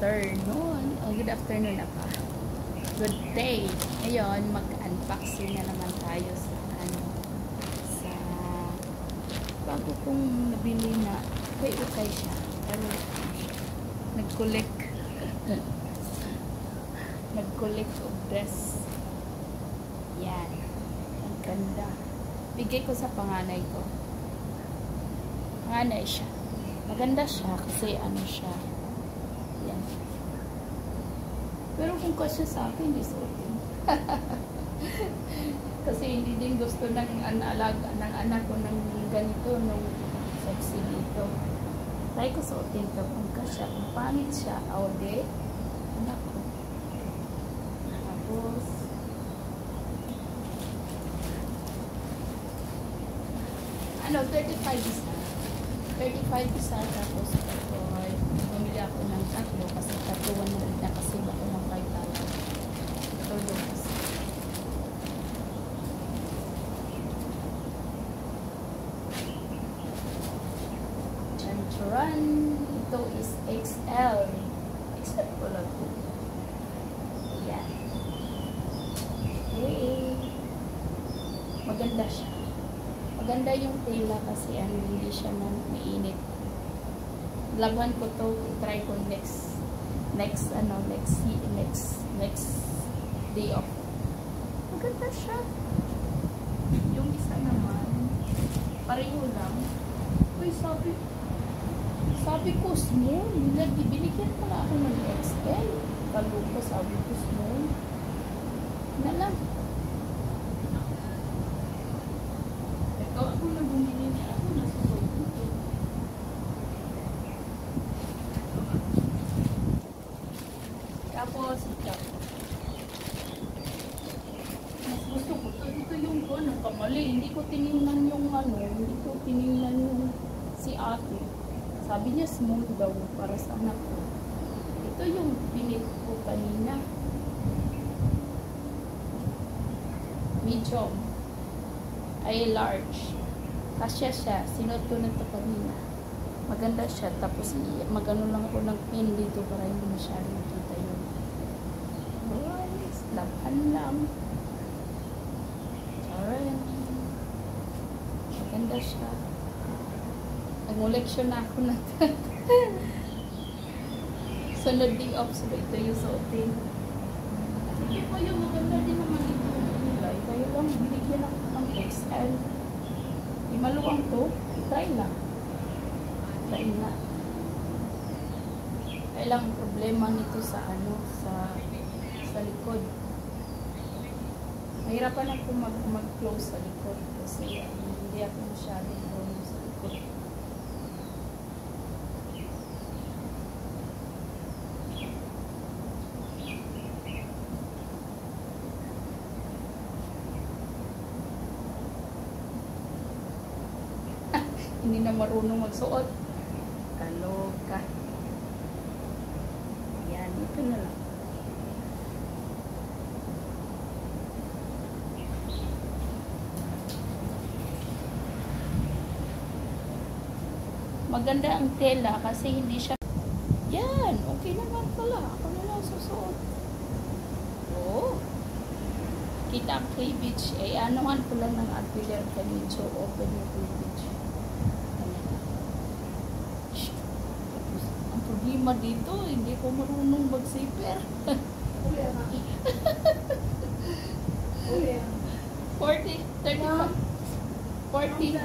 Afternoon. Oh, good afternoon na pa. Good day. Ngayon, mag-unboxing na naman tayo sa sa bago kong nabili na ukay siya. Pero nag-collect of dress. Yan. Ang ganda. Bigay ko sa panganay ko. Panganay siya. Maganda siya kasi ano siya. Yan. Pero kung kasya sa akin, is okay. Kasi hindi din gusto ng anak ko ng ganito, nung sexy dito. Try ko suotin ito kung kasya. Kung pangit siya, aude, anak ko. Tapos, ano, 35 isa. 35 isa, tapos bumili ako ng tatlo kasi tatlo na rin na kasi ako ng 5,000. So, lumas. Chanchuran. Ito is XL. XL pala ito. Ayan. Okay. Maganda siya. Maganda yung tela kasi hindi siya mainit. Laban ko to, try ko next day off. Maganda siya. Yung isa naman, pareho lang. Uy, sabi ko small. Binigyan pala ako ng XL. Kalupa, sabi ko small. Na lang. Ako na bumili niya. Ako na susunod ito. Tapos, mas gusto ko ito yung kamali. Hindi ko tinignan yung si ate. Sabi niya small daw para sa anak ko. Ito yung pinili ko kanina. Medium. Ay large. Kasya siya. Sinuot ko na ito kanina. Maganda siya. Tapos magano lang ako ng pin dito para hindi masyadong makita yun. Alright. Laban lang. Alright. Maganda siya. Nag-moleksyon na ako na ito. Sunod day off. So ito yung suotin. Sige po yung maganda din naman ito. Kaya lang binigyan ako ng XL. Di maluwang to. Try lang. Try na. Kaya lang problema nito sa sa likod. Mahirapan ako mag-close sa likod kasi hindi ako masyadong marunong sa likod. Hindi na marunong magsuot. Kaloka. Yan, ito na lang. Maganda ang tela kasi hindi siya. Yan, okay naman pala. Ako na lang susuot. Oh. Kita ang cleavage. Eh, anuhan ko lang ng alfiler kanina. So, open yung cleavage. Problema dito, hindi ko marunong mag-zipper. 40, 35, 40.